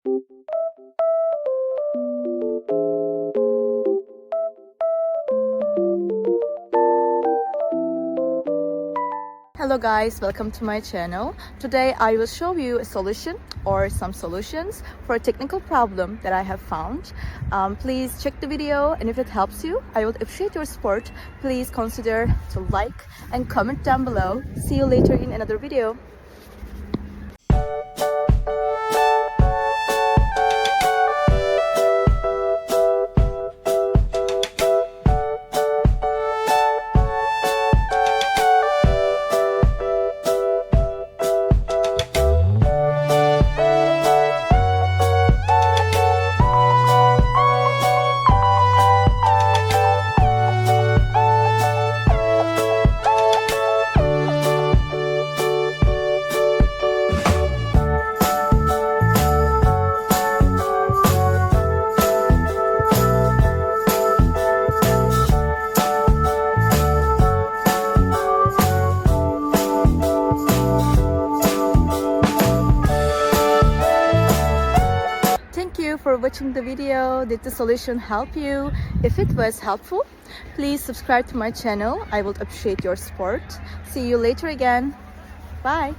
Hello guys, welcome to my channel. Today I will show you a solution or some solutions for a technical problem that I have found. Please check the video, and if it helps you, I would appreciate your support. Please consider to like and comment down below. See you later in another video. Thank you for watching the video. Did the solution help you? If it was helpful, please subscribe to my channel. I would appreciate your support. See you later again. Bye.